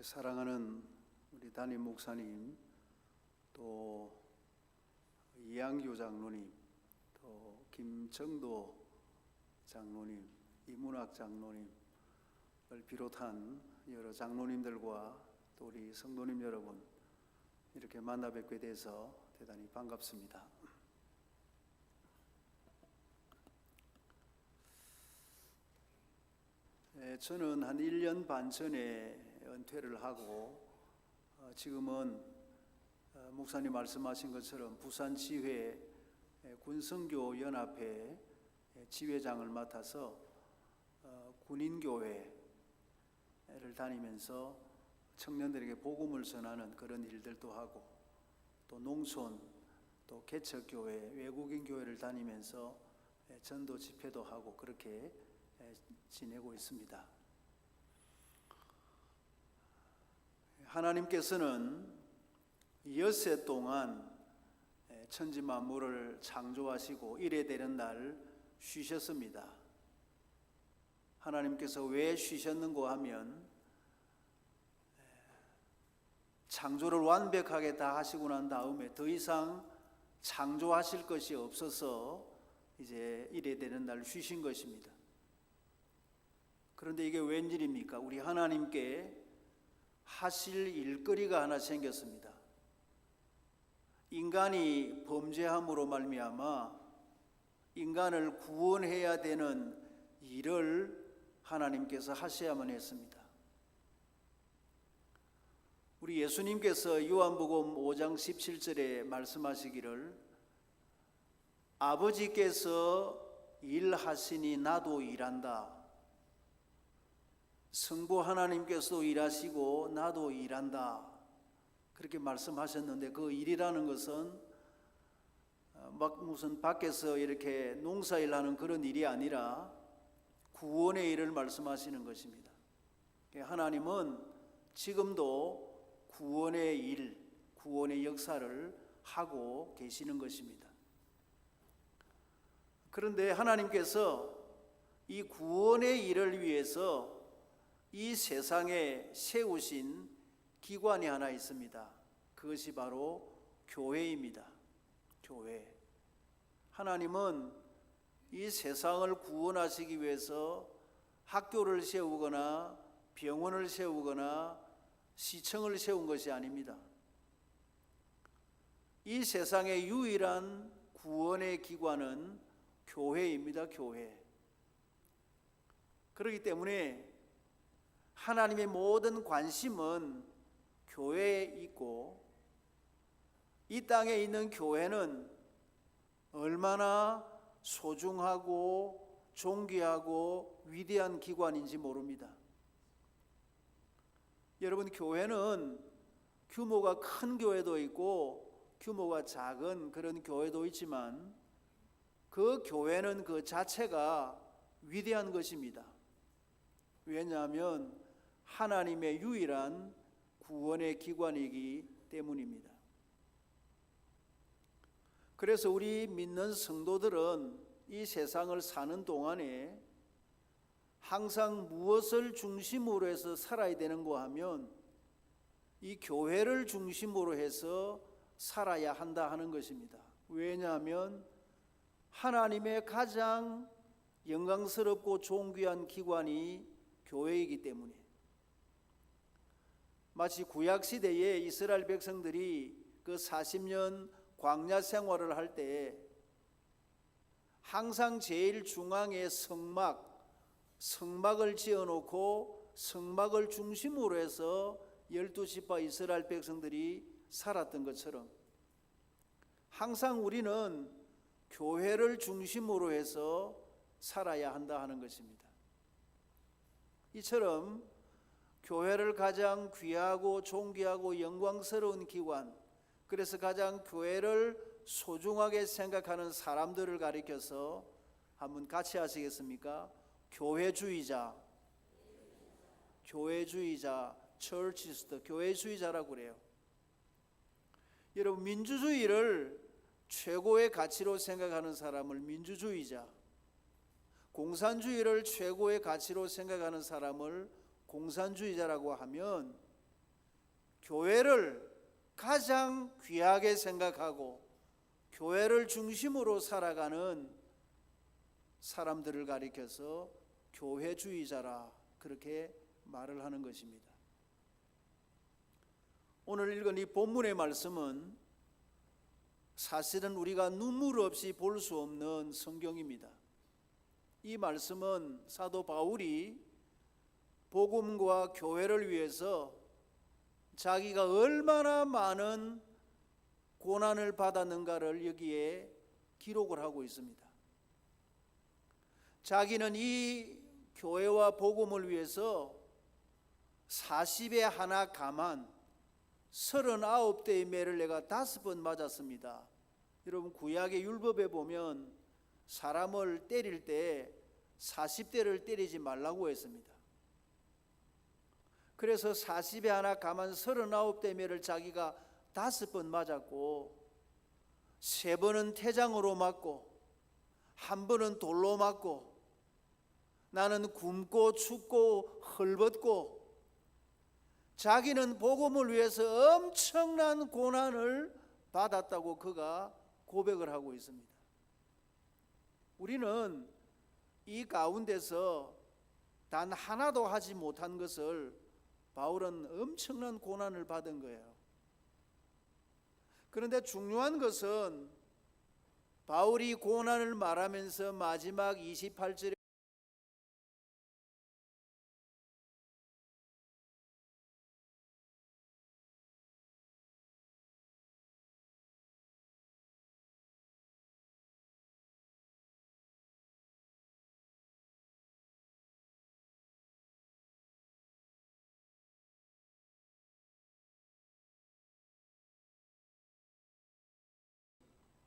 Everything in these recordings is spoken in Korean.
사랑하는 우리 담임 목사님, 또 이양규 장로님, 또 김정도 장로님, 이문학 장로님을 비롯한 여러 장로님들과 또 우리 성도님 여러분, 이렇게 만나 뵙게 돼서 대단히 반갑습니다. 저는 한 1년 반 전에 은퇴를 하고 지금은 목사님 말씀하신 것처럼 부산지회 군성교연합회 지회장을 맡아서 군인교회를 다니면서 청년들에게 복음을 전하는 그런 일들도 하고, 또 농촌, 또 개척교회, 외국인 교회를 다니면서 전도 집회도 하고 그렇게 지내고 있습니다. 하나님께서는 엿새 동안 천지 만물을 창조하시고 이래 되는 날 쉬셨습니다. 하나님께서 왜 쉬셨는고 하면 창조를 완벽하게 다 하시고 난 다음에 더 이상 창조하실 것이 없어서 이제 이래 되는 날 쉬신 것입니다. 그런데 이게 웬일입니까? 우리 하나님께 하실 일거리가 하나 생겼습니다. 인간이 범죄함으로 말미암아 인간을 구원해야 되는 일을 하나님께서 하셔야만 했습니다. 우리 예수님께서 요한복음 5장 17절에 말씀하시기를 아버지께서 일하시니 나도 일한다. 성부 하나님께서도 일하시고 나도 일한다. 그렇게 말씀하셨는데, 그 일이라는 것은 막 무슨 밖에서 이렇게 농사일하는 그런 일이 아니라 구원의 일을 말씀하시는 것입니다. 하나님은 지금도 구원의 일, 구원의 역사를 하고 계시는 것입니다. 그런데 하나님께서 이 구원의 일을 위해서 이 세상에 세우신 기관이 하나 있습니다. 그것이 바로 교회입니다. 교회. 하나님은 이 세상을 구원하시기 위해서 학교를 세우거나 병원을 세우거나 시청을 세운 것이 아닙니다. 이 세상의 유일한 구원의 기관은 교회입니다. 교회. 그렇기 때문에 하나님의 모든 관심은 교회에 있고, 이 땅에 있는 교회는 얼마나 소중하고 존귀하고 위대한 기관인지 모릅니다. 여러분, 교회는 규모가 큰 교회도 있고 규모가 작은 그런 교회도 있지만 그 교회는 그 자체가 위대한 것입니다. 왜냐하면 하나님의 유일한 구원의 기관이기 때문입니다. 그래서 우리 믿는 성도들은 이 세상을 사는 동안에 항상 무엇을 중심으로 해서 살아야 되는가 하면 이 교회를 중심으로 해서 살아야 한다 하는 것입니다. 왜냐하면 하나님의 가장 영광스럽고 존귀한 기관이 교회이기 때문에. 마치 구약시대에 이스라엘 백성들이 그 40년 광야 생활을 할 때 항상 제일 중앙에 성막을 지어놓고 성막을 중심으로 해서 12지파 이스라엘 백성들이 살았던 것처럼 항상 우리는 교회를 중심으로 해서 살아야 한다 하는 것입니다. 이처럼 교회를 가장 귀하고 존귀하고 영광스러운 기관, 그래서 가장 교회를 소중하게 생각하는 사람들을 가리켜서 한번 같이 하시겠습니까? 교회주의자, churchist, 교회주의자라고 그래요. 여러분, 민주주의를 최고의 가치로 생각하는 사람을 민주주의자, 공산주의를 최고의 가치로 생각하는 사람을 공산주의자라고 하면 교회를 가장 귀하게 생각하고 교회를 중심으로 살아가는 사람들을 가리켜서 교회주의자라 그렇게 말을 하는 것입니다. 오늘 읽은 이 본문의 말씀은 사실은 우리가 눈물 없이 볼 수 없는 성경입니다. 이 말씀은 사도 바울이 복음과 교회를 위해서 자기가 얼마나 많은 고난을 받았는가를 여기에 기록을 하고 있습니다. 자기는 이 교회와 복음을 위해서 40에 하나 감한 39대의 매를 내가 5번 맞았습니다. 여러분 구약의 율법에 보면 사람을 때릴 때 40대를 때리지 말라고 했습니다. 그래서 40에 하나 감한 39대 매를 자기가 5번 맞았고 3번은 태장으로 맞고 1번은 돌로 맞고 나는 굶고 춥고 헐벗고 자기는 복음을 위해서 엄청난 고난을 받았다고 그가 고백을 하고 있습니다. 우리는 이 가운데서 단 하나도 하지 못한 것을 바울은 엄청난 고난을 받은 거예요. 그런데 중요한 것은 바울이 고난을 말하면서 마지막 28절에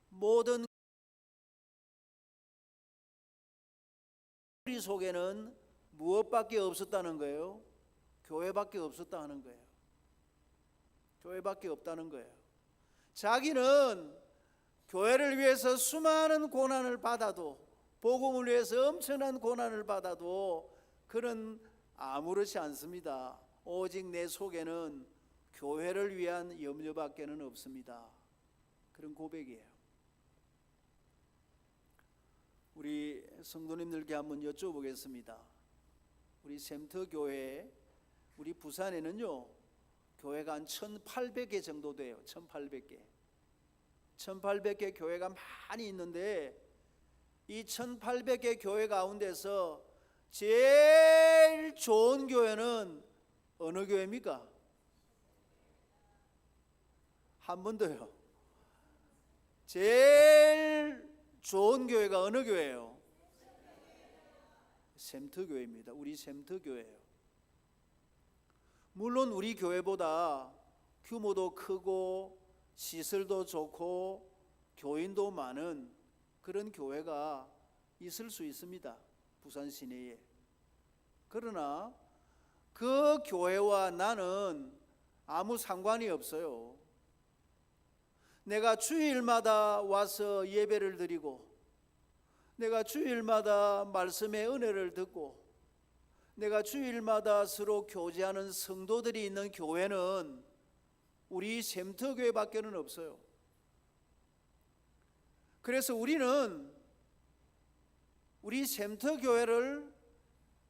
모든 우리 속에는 무엇밖에 없었다는 거예요? 교회밖에 없었다 하는 거예요. 교회밖에 없다는 거예요. 자기는 교회를 위해서 수많은 고난을 받아도 복음을 위해서 엄청난 고난을 받아도 그는 아무렇지 않습니다. 오직 내 속에는 교회를 위한 염려밖에는 없습니다. 그런 고백이에요. 우리 성도님들께 한번 여쭤보겠습니다. 우리 샘터 교회, 우리 부산에는요 교회가 한 1800개 정도 돼요. 1800개 1800개 교회가 많이 있는데 이 1800개 교회 가운데서 제일 좋은 교회는 어느 교회입니까? 한 번 더요. 제일 좋은 교회가 어느 교회예요? 샘터 교회입니다. 우리 샘터 교회예요. 물론 우리 교회보다 규모도 크고 시설도 좋고 교인도 많은 그런 교회가 있을 수 있습니다. 부산 시내에. 그러나 그 교회와 나는 아무 상관이 없어요. 내가 주일마다 와서 예배를 드리고 내가 주일마다 말씀의 은혜를 듣고 내가 주일마다 서로 교제하는 성도들이 있는 교회는 우리 샘터교회밖에는 없어요. 그래서 우리는 우리 샘터교회를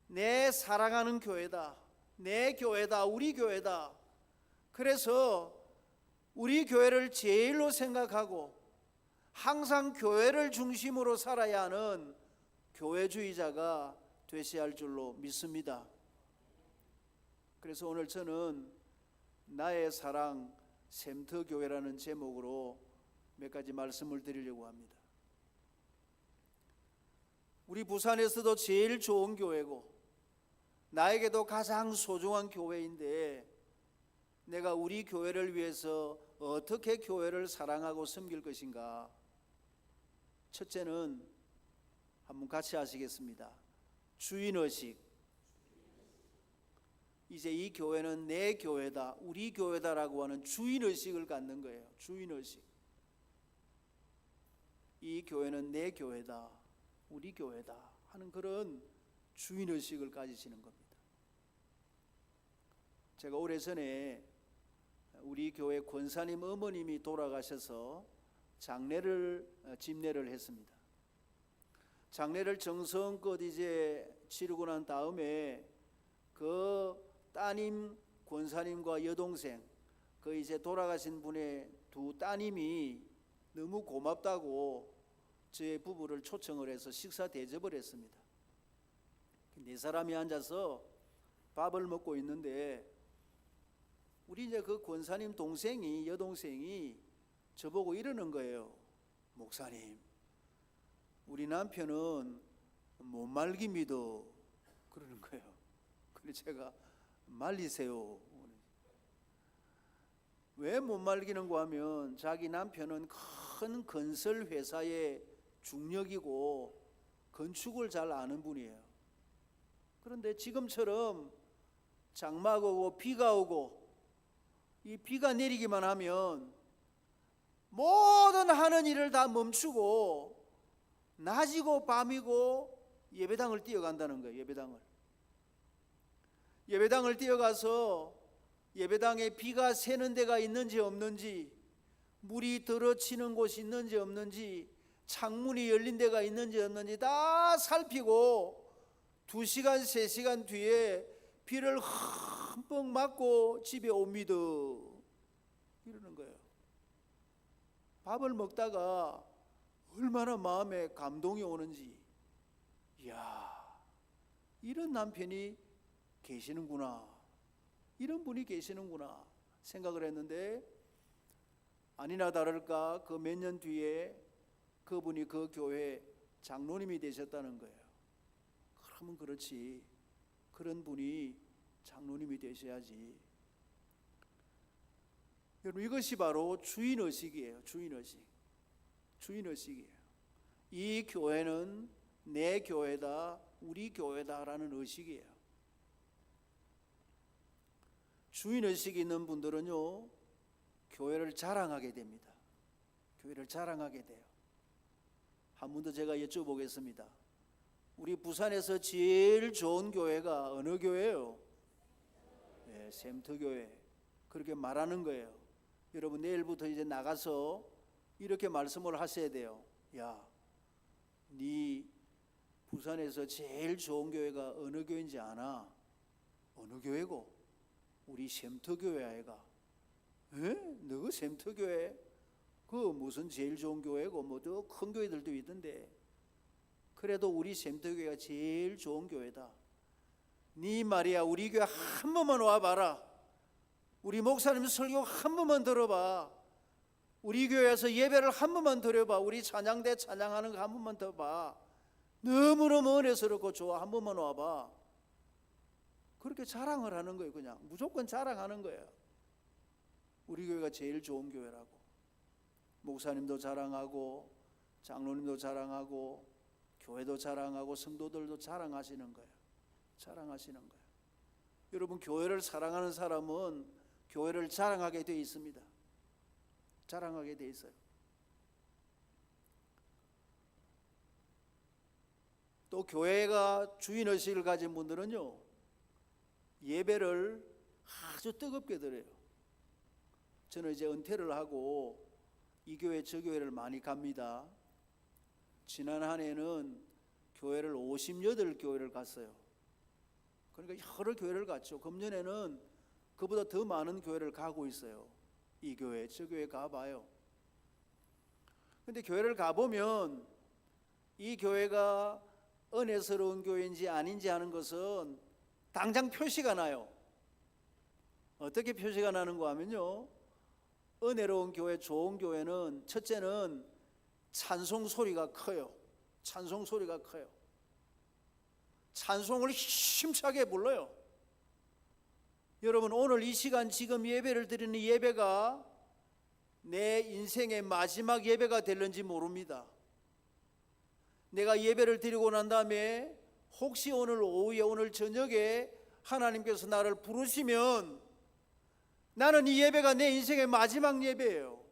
내 사랑하는 교회다, 내 교회다, 우리 교회다. 그래서 우리 교회를 제일로 생각하고 항상 교회를 중심으로 살아야 하는 교회주의자가 되셔야 할 줄로 믿습니다. 그래서 오늘 저는 나의 사랑 샘터교회라는 제목으로 몇 가지 말씀을 드리려고 합니다. 우리 부산에서도 제일 좋은 교회고 나에게도 가장 소중한 교회인데 내가 우리 교회를 위해서 어떻게 교회를 사랑하고 섬길 것인가? 첫째는 한번 같이 하시겠습니다. 주인의식. 이제 이 교회는 내 교회다, 우리 교회다라고 하는 주인의식을 갖는 거예요. 주인의식. 이 교회는 내 교회다, 우리 교회다 하는 그런 주인의식을 가지시는 겁니다. 제가 오래전에 우리 교회 권사님 어머님이 돌아가셔서 집례를 했습니다. 장례를 정성껏 이제 치르고 난 다음에 그 따님 권사님과 여동생, 그 이제 돌아가신 분의 두 따님이 너무 고맙다고 저희 부부를 초청을 해서 식사 대접을 했습니다. 네 사람이 앉아서 밥을 먹고 있는데 우리 이제 그 권사님 여동생이 저보고 이러는 거예요. 목사님, 우리 남편은 못 말깁니다. 그러는 거예요. 그래서 제가 말리세요. 왜 못 말기는고 하면 자기 남편은 큰 건설 회사의 중력이고 건축을 잘 아는 분이에요. 그런데 지금처럼 장마가 오고 비가 오고 이 비가 내리기만 하면 모든 하는 일을 다 멈추고 낮이고 밤이고 예배당을 뛰어간다는 거예요. 예배당을 뛰어가서 예배당에 비가 새는 데가 있는지 없는지, 물이 들어치는 곳이 있는지 없는지, 창문이 열린 데가 있는지 없는지 다 살피고 2시간 3시간 뒤에 비를 흠뻑 맞고 집에 옵니다. 이러는 거예요. 밥을 먹다가 얼마나 마음에 감동이 오는지, 이야, 이런 남편이 계시는구나, 이런 분이 계시는구나 생각을 했는데, 아니나 다를까 그 몇 년 뒤에 그분이 그 교회 장로님이 되셨다는 거예요. 그러면 그렇지, 그런 분이 장로님이 되셔야지. 여러분, 이것이 바로 주인의식이에요. 주인의식이에요. 이 교회는 내 교회다, 우리 교회다라는 의식이에요. 주인의식이 있는 분들은요, 교회를 자랑하게 됩니다. 교회를 자랑하게 돼요. 한 분 더 제가 여쭤보겠습니다. 우리 부산에서 제일 좋은 교회가 어느 교회예요? 네, 샘터교회. 그렇게 말하는 거예요. 여러분, 내일부터 이제 나가서 이렇게 말씀을 하셔야 돼요. 야, 네 부산에서 제일 좋은 교회가 어느 교회인지 아나? 어느 교회고? 우리 샘터교회 아이가. 에? 너가 샘터교회? 그 무슨 제일 좋은 교회고 뭐 더 큰 교회들도 있던데. 그래도 우리 샘터교회가 제일 좋은 교회다. 네 말이야, 우리 교회 한 번만 와봐라. 우리 목사님 설교 한 번만 들어봐. 우리 교회에서 예배를 한 번만 드려봐. 우리 찬양대 찬양하는 거 한 번만 더 봐. 너무너무 은혜스럽고 좋아. 한 번만 와봐. 그렇게 자랑을 하는 거예요. 그냥 무조건 자랑하는 거예요. 우리 교회가 제일 좋은 교회라고. 목사님도 자랑하고 장로님도 자랑하고 교회도 자랑하고 성도들도 자랑하시는 거예요. 자랑하시는 거예요. 여러분, 교회를 사랑하는 사람은 교회를 자랑하게 돼 있습니다. 자랑하게 돼 있어요. 또 교회가 주인의식을 가진 분들은요, 예배를 아주 뜨겁게 드려요. 저는 이제 은퇴를 하고 이 교회 저 교회를 많이 갑니다. 지난 한 해는 교회를 58교회를 갔어요. 그러니까 여러 교회를 갔죠. 금년에는 그보다 더 많은 교회를 가고 있어요. 이 교회 저 교회 가봐요. 근데 교회를 가보면 이 교회가 은혜스러운 교회인지 아닌지 하는 것은 당장 표시가 나요. 어떻게 표시가 나는가 하면요, 은혜로운 교회, 좋은 교회는 첫째는 찬송 소리가 커요. 찬송 소리가 커요. 찬송을 힘차게 불러요. 여러분, 오늘 이 시간 지금 예배를 드리는 예배가 내 인생의 마지막 예배가 될는지 모릅니다. 내가 예배를 드리고 난 다음에 혹시 오늘 오후에, 오늘 저녁에 하나님께서 나를 부르시면 나는 이 예배가 내 인생의 마지막 예배예요.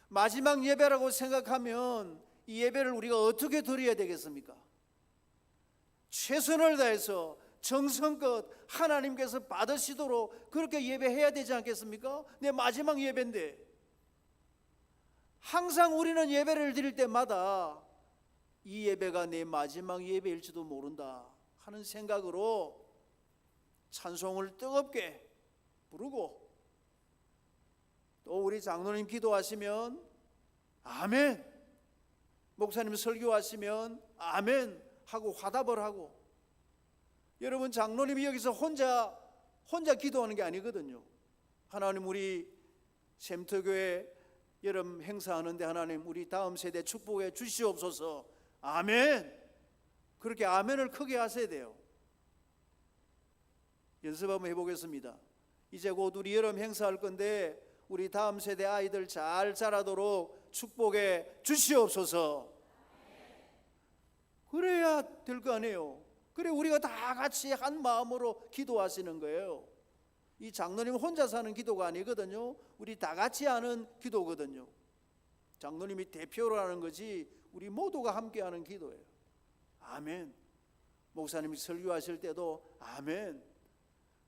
마지막 예배라고 생각하면 이 예배를 우리가 어떻게 드려야 되겠습니까? 최선을 다해서 정성껏 하나님께서 받으시도록 그렇게 예배해야 되지 않겠습니까? 내 마지막 예배인데. 항상 우리는 예배를 드릴 때마다 이 예배가 내 마지막 예배일지도 모른다 하는 생각으로 찬송을 뜨겁게 부르고, 또 우리 장로님 기도하시면 아멘, 목사님 설교하시면 아멘 하고 화답을 하고. 여러분, 장로님이 여기서 혼자 기도하는 게 아니거든요. 하나님, 우리 샘터교회 여름 행사하는데 하나님 우리 다음 세대 축복해 주시옵소서, 아멘. 그렇게 아멘을 크게 하셔야 돼요. 연습 한번 해보겠습니다. 이제 곧 우리 여름 행사할 건데 우리 다음 세대 아이들 잘 자라도록 축복해 주시옵소서. 그래야 될 거 아니에요. 그래 우리가 다 같이 한 마음으로 기도하시는 거예요. 이 장로님 혼자 사는 기도가 아니거든요. 우리 다 같이 하는 기도거든요. 장로님이 대표로 하는 거지 우리 모두가 함께 하는 기도예요. 아멘. 목사님이 설교하실 때도 아멘.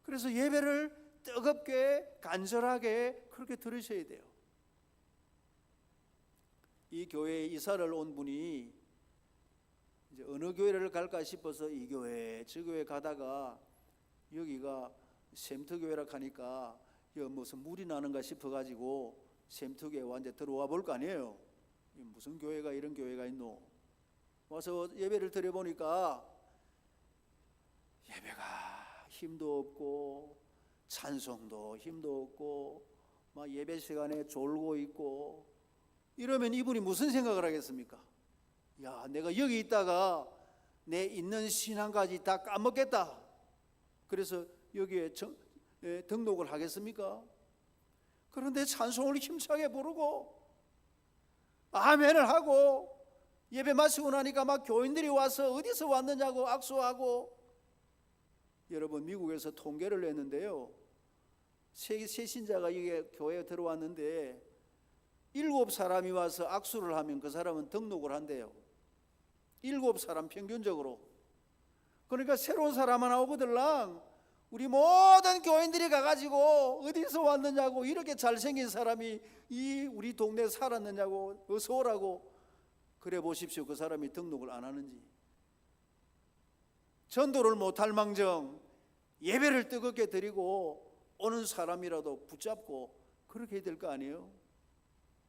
그래서 예배를 뜨겁게 간절하게 그렇게 들으셔야 돼요. 이 교회에 이사를 온 분이 이제 어느 교회를 갈까 싶어서 이 교회 저 교회 가다가 여기가 샘터교회라 하니까 여기 무슨 물이 나는가 싶어가지고 샘터교회 완전 들어와 볼 거 아니에요. 무슨 교회가 이런 교회가 있노. 와서 예배를 드려보니까 예배가 힘도 없고 찬송도 힘도 없고 막 예배 시간에 졸고 있고 이러면 이분이 무슨 생각을 하겠습니까? 야, 내가 여기 있다가 내 있는 신앙까지 다 까먹겠다. 그래서 여기에 등록을 하겠습니까? 그런데 찬송을 힘차게 부르고 아멘을 하고 예배 마치고 나니까 막 교인들이 와서 어디서 왔느냐고 악수하고. 여러분, 미국에서 통계를 냈는데요, 새신자가 이게 교회에 들어왔는데 7사람이 와서 악수를 하면 그 사람은 등록을 한대요. 7사람 평균적으로. 그러니까 새로운 사람 하나 오거들랑 우리 모든 교인들이 가가지고 어디서 왔느냐고, 이렇게 잘생긴 사람이 이 우리 동네에 살았느냐고 어서 오라고 그래 보십시오. 그 사람이 등록을 안 하는지. 전도를 못할 망정 예배를 뜨겁게 드리고 오는 사람이라도 붙잡고 그렇게 해야 될 거 아니에요?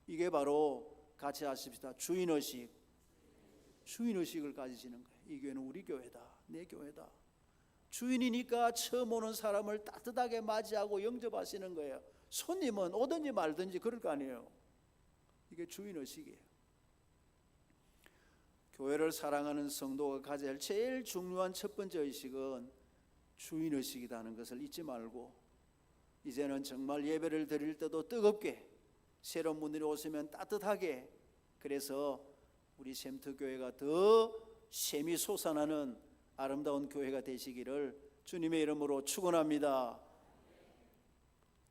이게 바로 같이 하십시다. 주인의식. 주인의식을 가지시는 거예요. 이 교회는 우리 교회다, 내 교회다. 주인이니까 처음 오는 사람을 따뜻하게 맞이하고 영접하시는 거예요. 손님은 오든지 말든지 그럴 거 아니에요. 이게 주인의식이에요. 교회를 사랑하는 성도가 가져야 할 제일 중요한 첫 번째 의식은 주인의식이라는 것을 잊지 말고, 이제는 정말 예배를 드릴 때도 뜨겁게, 새로운 분들이 오시면 따뜻하게, 그래서 우리 샘터교회가 더 샘이 솟아나는 아름다운 교회가 되시기를 주님의 이름으로 축원합니다.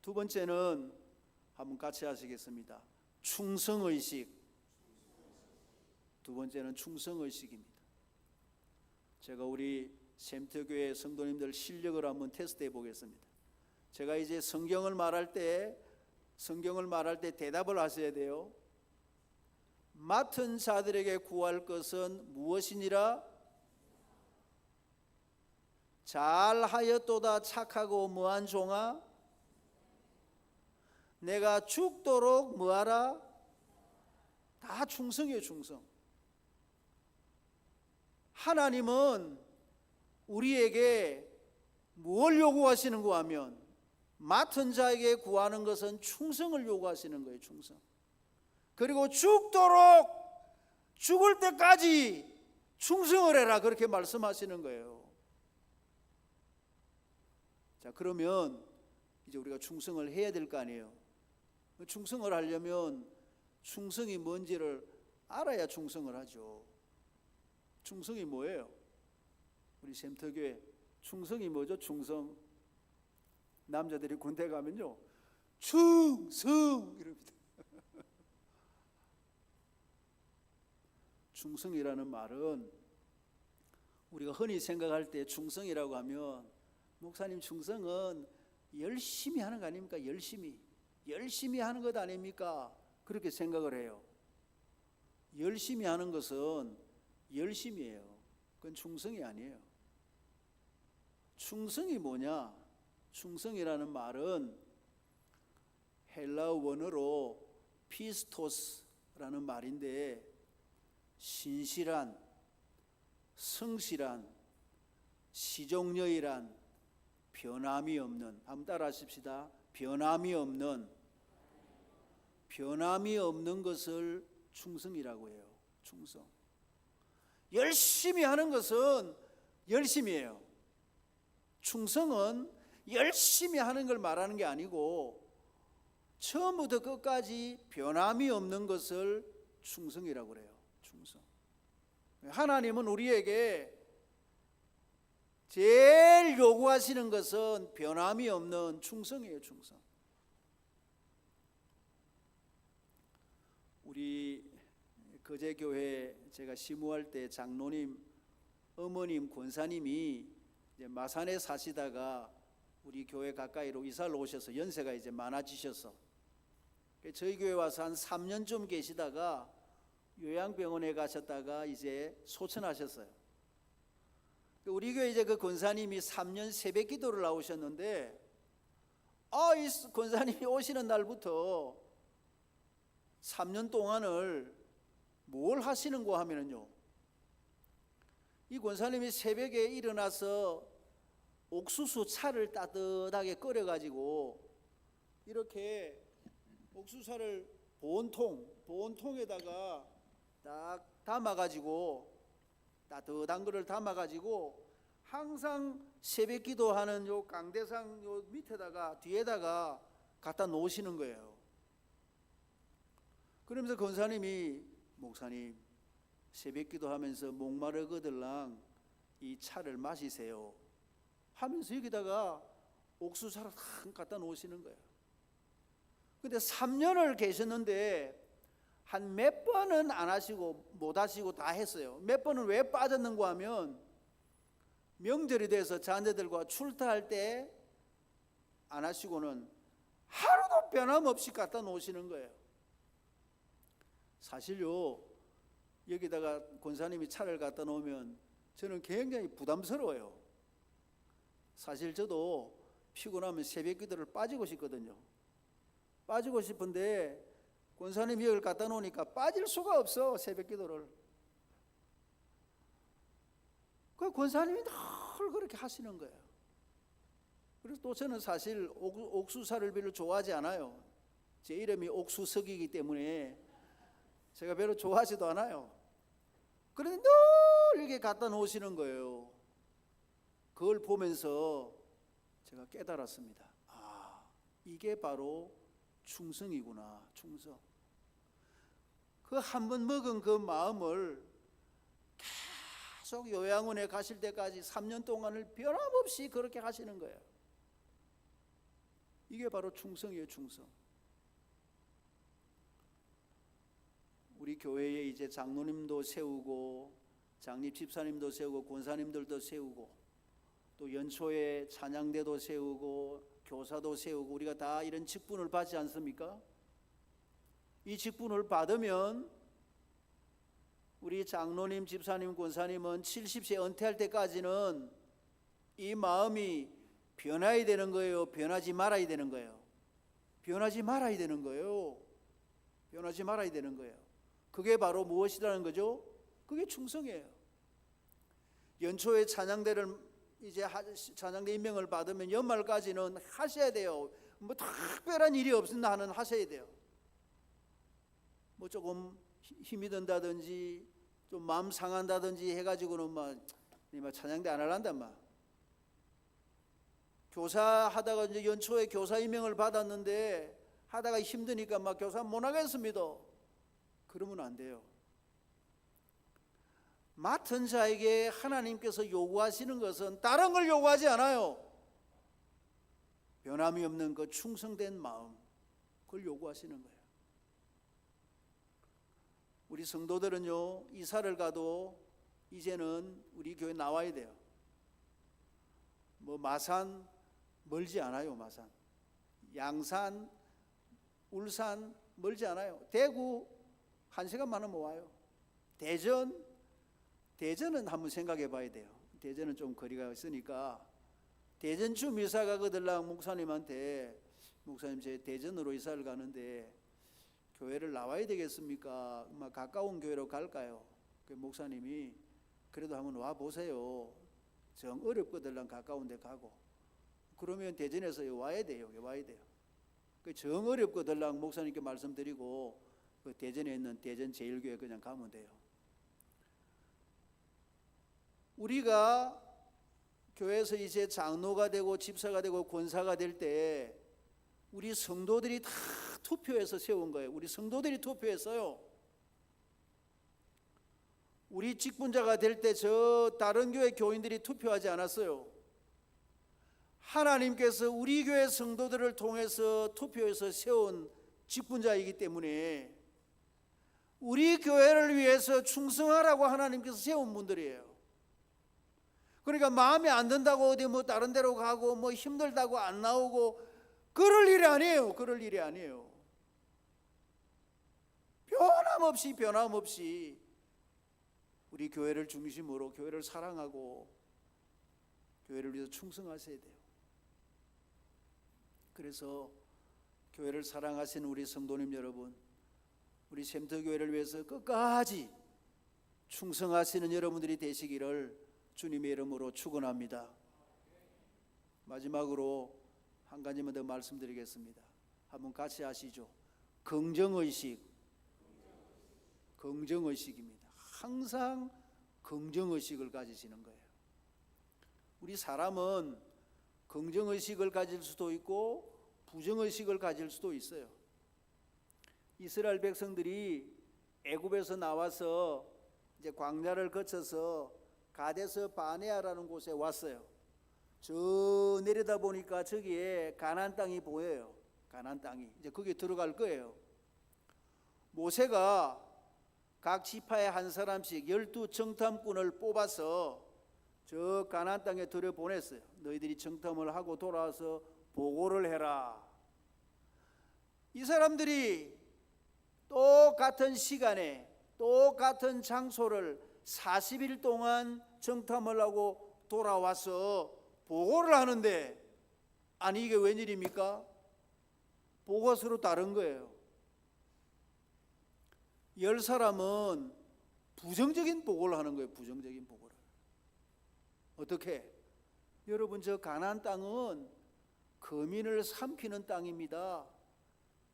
두 번째는 한번 같이 하시겠습니다. 충성의식. 두 번째는 충성의식입니다. 제가 우리 샘터교회 성도님들 실력을 한번 테스트해 보겠습니다. 제가 이제 성경을 말할 때 대답을 하셔야 돼요. 맡은 자들에게 구할 것은 무엇이니라? 잘하였도다 착하고 무한 종아, 내가 죽도록 뭐하라? 다 충성이에요. 충성. 하나님은 우리에게 뭘 요구하시는가 하면 맡은 자에게 구하는 것은 충성을 요구하시는 거예요. 충성. 그리고 죽도록, 죽을 때까지 충성을 해라, 그렇게 말씀하시는 거예요. 자, 그러면 이제 우리가 충성을 해야 될 거 아니에요. 충성을 하려면 충성이 뭔지를 알아야 충성을 하죠. 충성이 뭐예요? 우리 샘터교회 충성이 뭐죠? 충성. 남자들이 군대 가면요, 충성 이럽니다. 충성이라는 말은 우리가 흔히 생각할 때 충성이라고 하면 목사님 충성은 열심히 하는 거 아닙니까? 열심히 하는 것 아닙니까? 그렇게 생각을 해요. 열심히 하는 것은 열심이에요. 그건 충성이 아니에요. 충성이 뭐냐? 충성이라는 말은 헬라어 원어로 피스토스라는 말인데 신실한, 성실한, 시종려일한, 변함이 없는, 한번 따라 하십시다. 변함이 없는 것을 충성이라고 해요. 충성. 열심히 하는 것은 열심이에요. 충성은 열심히 하는 걸 말하는 게 아니고 처음부터 끝까지 변함이 없는 것을 충성이라고 그래요. 충성. 하나님은 우리에게 제일 요구하시는 것은 변함이 없는 충성이에요. 충성. 우리 거제교회 제가 시무할 때 장로님 어머님 권사님이 이제 마산에 사시다가 우리 교회 가까이로 이사를 오셔서 연세가 이제 많아지셔서 저희 교회 와서 한 3년쯤 계시다가 요양병원에 가셨다가 이제 소천하셨어요. 우리 교회 이제 그 권사님이 3년 새벽 기도를 나오셨는데 이 권사님이 오시는 날부터 3년 동안을 뭘 하시는고 하면은요, 이 권사님이 새벽에 일어나서 옥수수 차를 따뜻하게 끓여가지고 이렇게 옥수수를 보온통에다가 딱 담아가지고 따뜻한 거를 담아가지고 항상 새벽 기도하는 요 강대상 요 밑에다가 뒤에다가 갖다 놓으시는 거예요. 그러면서 권사님이 목사님 새벽 기도하면서 목마르거들랑 이 차를 마시세요 하면서 여기다가 옥수수를 탁 갖다 놓으시는 거예요. 근데 3년을 계셨는데 한 몇 번은 안 하시고 못 하시고 다 했어요. 몇 번은 왜 빠졌는가 하면 명절이 돼서 자녀들과 출타할 때 안 하시고는 하루도 변함없이 갖다 놓으시는 거예요. 사실요, 여기다가 권사님이 차를 갖다 놓으면 저는 굉장히 부담스러워요. 사실 저도 피곤하면 새벽 기도를 빠지고 싶거든요. 빠지고 싶은데 권사님이 여기를 갖다 놓으니까 빠질 수가 없어. 새벽 기도를. 그 권사님이 늘 그렇게 하시는 거예요. 그래서 또 저는 사실 옥수수를 별로 좋아하지 않아요. 제 이름이 옥수석이기 때문에 제가 별로 좋아하지도 않아요. 그런데 늘 이렇게 갖다 놓으시는 거예요. 그걸 보면서 제가 깨달았습니다. 이게 바로 충성이구나. 충성. 그 한 번 먹은 그 마음을 계속 요양원에 가실 때까지 3년 동안을 변함없이 그렇게 하시는 거예요. 이게 바로 충성이에요. 충성. 우리 교회에 이제 장로님도 세우고 장립 집사님도 세우고 권사님들도 세우고 또 연초에 찬양대도 세우고 교사도 세우고 우리가 다 이런 직분을 받지 않습니까? 이 직분을 받으면 우리 장로님, 집사님, 권사님은 70세 은퇴할 때까지는 이 마음이 변해야 되는 거예요? 변하지 말아야 되는 거예요? 변하지 말아야 되는 거예요. 변하지 말아야 되는 거예요. 그게 바로 무엇이라는 거죠? 그게 충성이에요. 연초에 찬양대를 이제 찬양대 임명을 받으면 연말까지는 하셔야 돼요. 뭐 특별한 일이 없으나 하는 하셔야 돼요. 뭐 조금 힘이 든다든지 좀 마음 상한다든지 해가지고는 막 찬양대 안 할란단 말. 교사 하다가 이제 연초에 교사 임명을 받았는데 하다가 힘드니까 막 교사 못 하겠습니다. 그러면 안 돼요. 맡은 자에게 하나님께서 요구하시는 것은 다른 걸 요구하지 않아요. 변함이 없는 그 충성된 마음, 그걸 요구하시는 거예요. 우리 성도들은요, 이사를 가도 이제는 우리 교회 나와야 돼요. 뭐 마산 멀지 않아요. 마산, 양산, 울산 멀지 않아요. 대구 1시간 많으면 와요. 대전은 한번 생각해 봐야 돼요. 대전은 좀 거리가 있으니까 대전쯤 이사 가거들랑 목사님한테, 목사님 제 대전으로 이사를 가는데 교회를 나와야 되겠습니까? 가까운 교회로 갈까요? 그 목사님이 그래도 한번 와 보세요. 정 어렵거들랑 가까운 데 가고, 그러면 대전에서 와야 돼요. 와야 돼요. 그 정 어렵거들랑 목사님께 말씀드리고 그 대전에 있는 대전 제일교회 그냥 가면 돼요. 우리가 교회에서 이제 장로가 되고 집사가 되고 권사가 될 때 우리 성도들이 다 투표해서 세운 거예요. 우리 성도들이 투표했어요. 우리 직분자가 될 때 저 다른 교회 교인들이 투표하지 않았어요. 하나님께서 우리 교회 성도들을 통해서 투표해서 세운 직분자이기 때문에 우리 교회를 위해서 충성하라고 하나님께서 세운 분들이에요. 그러니까 마음에 안 든다고 어디 뭐 다른 데로 가고 뭐 힘들다고 안 나오고 그럴 일이 아니에요. 그럴 일이 아니에요. 변함없이 우리 교회를 중심으로 교회를 사랑하고 교회를 위해서 충성하셔야 돼요. 그래서 교회를 사랑하시는 우리 성도님 여러분, 우리 샘터교회를 위해서 끝까지 충성하시는 여러분들이 되시기를 주님의 이름으로 축원합니다. 마지막으로 한 가지만 더 말씀드리겠습니다. 한번 같이 하시죠. 긍정의식입니다. 항상 긍정의식을 가지시는 거예요. 우리 사람은 긍정의식을 가질 수도 있고 부정의식을 가질 수도 있어요. 이스라엘 백성들이 애굽에서 나와서 이제 광야를 거쳐서 가데스 바네아라는 곳에 왔어요. 저 내려다 보니까 저기에 가나안 땅이 보여요. 가나안 땅이 이제 거기에 들어갈 거예요. 모세가 각 지파의 한 사람씩 12 정탐꾼을 뽑아서 저 가나안 땅에 들여보냈어요. 너희들이 정탐을 하고 돌아와서 보고를 해라. 이 사람들이 똑같은 시간에 똑같은 장소를 40일 동안 정탐을 하고 돌아와서 보고를 하는데, 아니 이게 웬일입니까? 보고가 서로 다른 거예요. 10사람은 부정적인 보고를 하는 거예요. 부정적인 보고를. 어떻게? 여러분, 저 가나안 땅은 거민을 삼키는 땅입니다.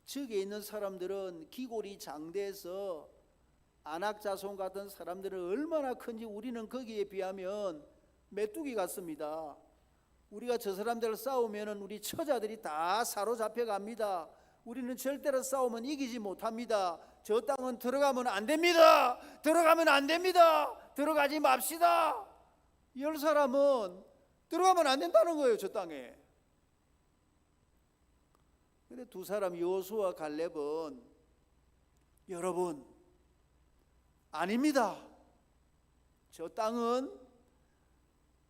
저기에 있는 사람들은 기골이 장대해서 안악자손 같은 사람들은 얼마나 큰지 우리는 거기에 비하면 메뚜기 같습니다. 우리가 저 사람들을 싸우면 우리 처자들이 다 사로잡혀 갑니다. 우리는 절대로 싸우면 이기지 못합니다. 저 땅은 들어가면 안 됩니다. 들어가면 안 됩니다. 들어가지 맙시다. 10사람은 들어가면 안 된다는 거예요. 저 땅에. 근데 2사람 여호수아와 갈렙은 여러분 아닙니다. 저 땅은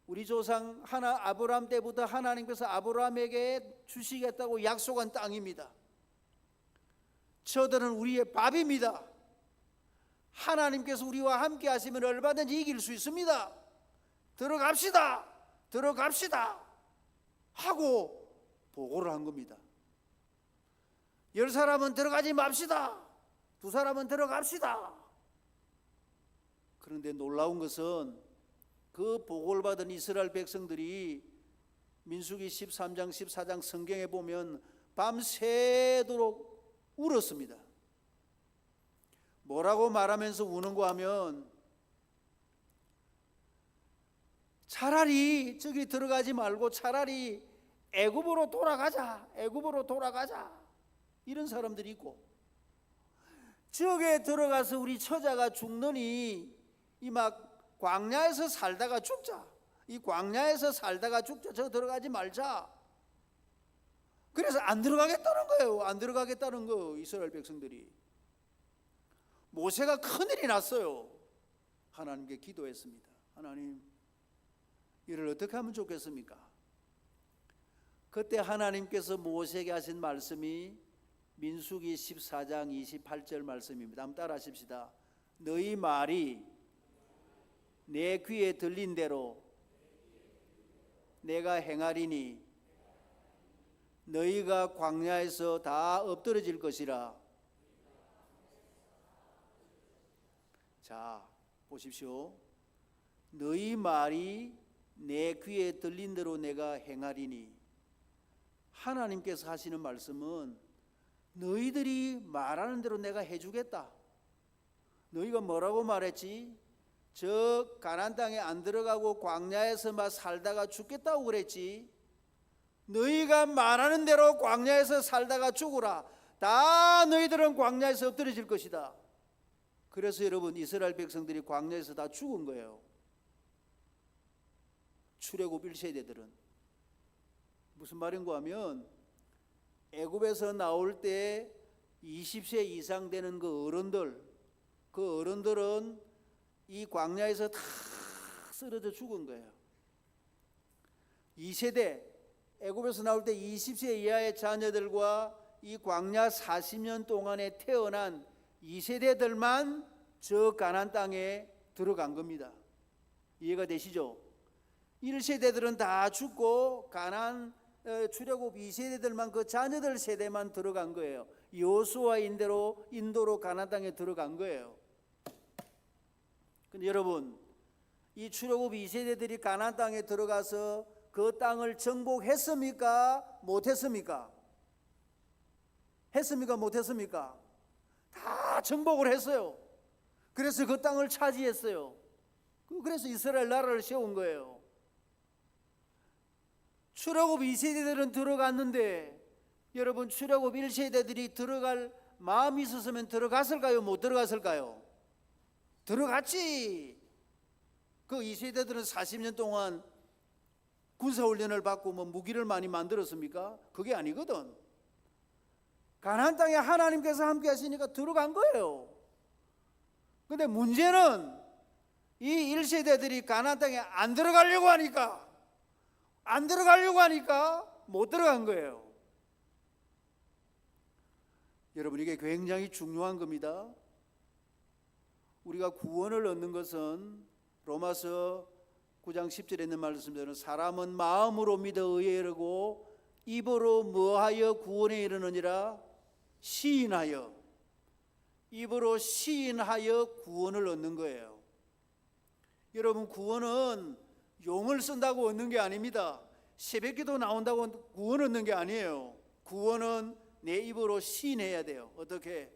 우리 조상 아브라함 때부터 하나님께서 아브라함에게 주시겠다고 약속한 땅입니다. 저들은 우리의 밥입니다. 하나님께서 우리와 함께 하시면 얼마든지 이길 수 있습니다. 들어갑시다 하고 보고를 한 겁니다. 10사람은 들어가지 맙시다. 2사람은 들어갑시다. 그런데 놀라운 것은 그 보고를 받은 이스라엘 백성들이 민수기 13장 14장 성경에 보면 밤새도록 울었습니다. 뭐라고 말하면서 우는가 하면 차라리 저기 들어가지 말고 차라리 애굽으로 돌아가자. 이런 사람들이 있고, 저기에 들어가서 우리 처자가 죽느니 이 막 광야에서 살다가 죽자. 저 들어가지 말자. 그래서 안 들어가겠다는 거예요. 이스라엘 백성들이. 모세가 큰일이 났어요. 하나님께 기도했습니다. 하나님, 이를 어떻게 하면 좋겠습니까? 그때 하나님께서 모세에게 하신 말씀이 민수기 14장 28절 말씀입니다. 한번 따라 하십시다. 너희 말이 내 귀에 들린 대로 내가 행하리니 너희가 광야에서 다 엎드러질 것이라. 자, 보십시오. 너희 말이 내 귀에 들린 대로 내가 행하리니, 하나님께서 하시는 말씀은 너희들이 말하는 대로 내가 해주겠다. 너희가 뭐라고 말했지? 저 가나안 땅에 안 들어가고 광야에서만 살다가 죽겠다고 그랬지. 너희가 말하는 대로 광야에서 살다가 죽으라. 다 너희들은 광야에서 엎드려질 것이다. 그래서 여러분, 이스라엘 백성들이 광야에서 다 죽은 거예요. 출애굽 1세대들은. 무슨 말인가 하면 애굽에서 나올 때 20세 이상 되는 그 어른들은 이 광야에서 다 쓰러져 죽은 거예요. 2세대, 애굽에서 나올 때 20세 이하의 자녀들과 이 광야 40년 동안에 태어난 2세대들만 저 가나안 땅에 들어간 겁니다. 이해가 되시죠? 1세대들은 다 죽고 가나안 출애굽 2세대들만, 그 자녀들 세대만 들어간 거예요. 여호수아 인도로 가나안 땅에 들어간 거예요. 근데 여러분, 이 출애굽 2세대들이 가나안 땅에 들어가서 그 땅을 정복했습니까? 못했습니까? 했습니까? 못했습니까? 다 정복을 했어요. 그래서 그 땅을 차지했어요. 그래서 이스라엘 나라를 세운 거예요. 출애굽 2세대들은 들어갔는데, 여러분, 출애굽 1세대들이 들어갈 마음이 있었으면 들어갔을까요? 못 들어갔을까요? 들어갔지. 그 2세대들은 40년 동안 군사훈련을 받고 무기를 많이 만들었습니까? 그게 아니거든. 가나안 땅에 하나님께서 함께 하시니까 들어간 거예요. 근데 문제는 이 1세대들이 가나안 땅에 안 들어가려고 하니까 못 들어간 거예요. 여러분, 이게 굉장히 중요한 겁니다. 우리가 구원을 얻는 것은 로마서 9장 10절에 있는 말씀대로 사람은 마음으로 믿어 의에 이르고 입으로 뭐하여 구원에 이르느니라? 시인하여. 입으로 시인하여 구원을 얻는 거예요. 여러분, 구원은 용을 쓴다고 얻는 게 아닙니다. 새벽기도 나온다고 구원 얻는 게 아니에요. 구원은 내 입으로 시인해야 돼요. 어떻게?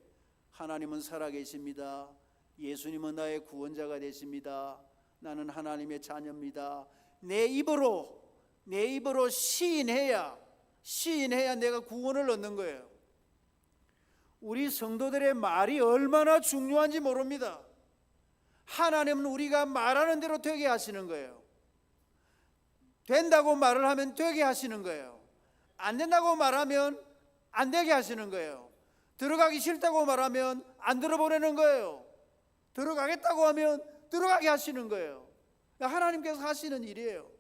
하나님은 살아계십니다. 예수님은 나의 구원자가 되십니다. 나는 하나님의 자녀입니다. 내 입으로 시인해야 내가 구원을 얻는 거예요. 우리 성도들의 말이 얼마나 중요한지 모릅니다. 하나님은 우리가 말하는 대로 되게 하시는 거예요. 된다고 말을 하면 되게 하시는 거예요. 안 된다고 말하면 안 되게 하시는 거예요. 들어가기 싫다고 말하면 안 들어보내는 거예요. 들어가겠다고 하면 들어가게 하시는 거예요. 하나님께서 하시는 일이에요.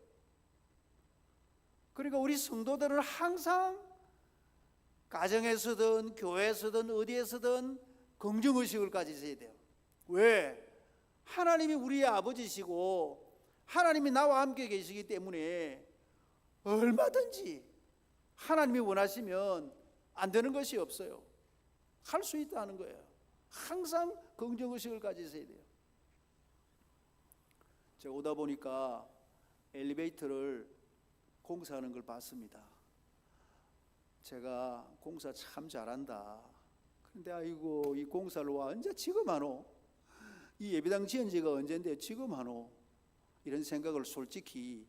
그러니까 우리 성도들은 항상 가정에서든 교회에서든 어디에서든 긍정의식을 가지셔야 돼요. 왜? 하나님이 우리의 아버지시고 하나님이 나와 함께 계시기 때문에 얼마든지 하나님이 원하시면 안 되는 것이 없어요. 할 수 있다는 거예요. 항상 긍정의식을 가지셔야 돼요. 제가 오다 보니까 엘리베이터를 공사하는 걸 봤습니다. 제가 공사 참 잘한다. 그런데 아이고, 이 공사를 와 언제 지금 하노? 이 예배당 지은 지가 언젠데 지금 하노? 이런 생각을 솔직히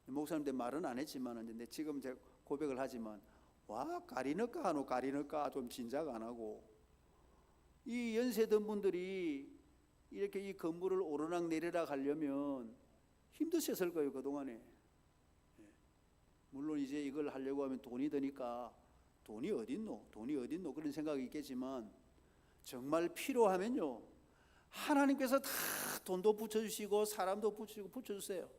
목사님들 말은 안 했지만 근데 지금 제가 고백을 하지만 와, 가리너까 하노? 가리너까 좀 진작 안 하고, 이 연세 든 분들이 이렇게 이 건물을 오르락 내리락 하려면 힘드셨을 거예요, 그동안에. 물론 이제 이걸 하려고 하면 돈이 드니까 돈이 어딨노 그런 생각이 있겠지만, 정말 필요하면요, 하나님께서 다 돈도 붙여주시고 사람도 붙여주세요.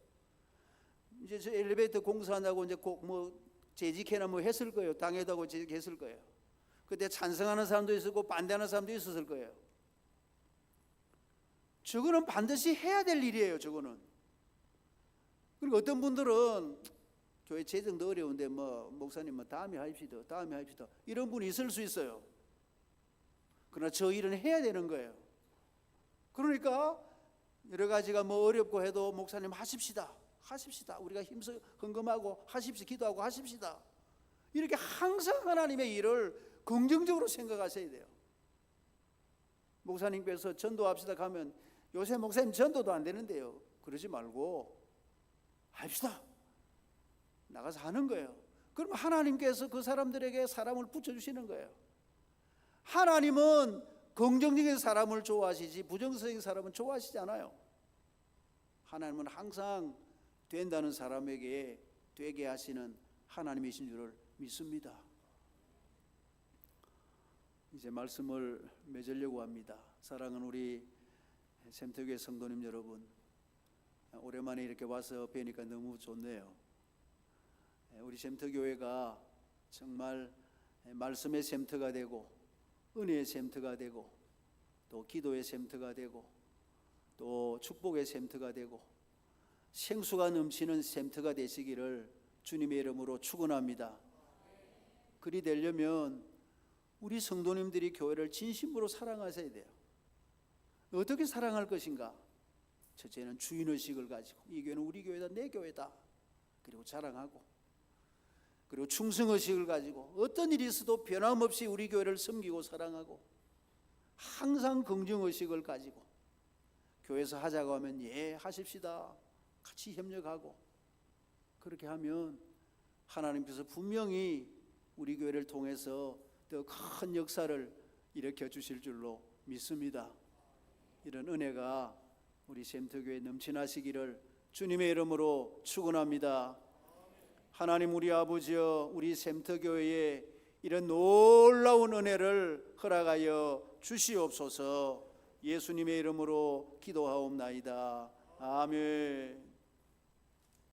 이제 저 엘리베이터 공사한다고 이제 뭐 재직해나 뭐 했을 거예요. 당에다고 재직했을 거예요. 그때 찬성하는 사람도 있었고 반대하는 사람도 있었을 거예요. 저거는 반드시 해야 될 일이에요. 저거는. 그리고 어떤 분들은 교회 재정도 어려운데 뭐 목사님 뭐 다음에 하십시다 이런 분이 있을 수 있어요. 그러나 저 일은 해야 되는 거예요. 그러니까 여러 가지가 뭐 어렵고 해도 목사님 하십시다 우리가 힘써 헌금하고 하십시다, 기도하고 하십시다. 이렇게 항상 하나님의 일을 긍정적으로 생각하셔야 돼요. 목사님께서 전도합시다 가면 요새 목사님 전도도 안 되는데요, 그러지 말고 합시다, 나가서 하는 거예요. 그러면 하나님께서 그 사람들에게 사람을 붙여주시는 거예요. 하나님은 긍정적인 사람을 좋아하시지 부정적인 사람은 좋아하시지 않아요. 하나님은 항상 된다는 사람에게 되게 하시는 하나님이신 줄을 믿습니다. 이제 말씀을 맺으려고 합니다. 사랑하는 우리 샘터교회 성도님 여러분, 오랜만에 이렇게 와서 뵈니까 너무 좋네요. 우리 샘터교회가 정말 말씀의 샘터가 되고 은혜의 샘터가 되고 또 기도의 샘터가 되고 또 축복의 샘터가 되고 생수가 넘치는 샘터가 되시기를 주님의 이름으로 축원합니다. 그리 되려면 우리 성도님들이 교회를 진심으로 사랑하셔야 돼요. 어떻게 사랑할 것인가? 첫째는 주인의식을 가지고 이 교회는 우리 교회다, 내 교회다, 그리고 자랑하고, 그리고 충성의식을 가지고 어떤 일이 있어도 변함없이 우리 교회를 섬기고 사랑하고, 항상 긍정의식을 가지고 교회에서 하자고 하면 예 하십시다, 같이 협력하고, 그렇게 하면 하나님께서 분명히 우리 교회를 통해서 더 큰 역사를 일으켜 주실 줄로 믿습니다. 이런 은혜가 우리 샘터교회에 넘치나시기를 주님의 이름으로 축원합니다. 하나님 우리 아버지여, 우리 샘터교회에 이런 놀라운 은혜를 허락하여 주시옵소서. 예수님의 이름으로 기도하옵나이다. 아멘.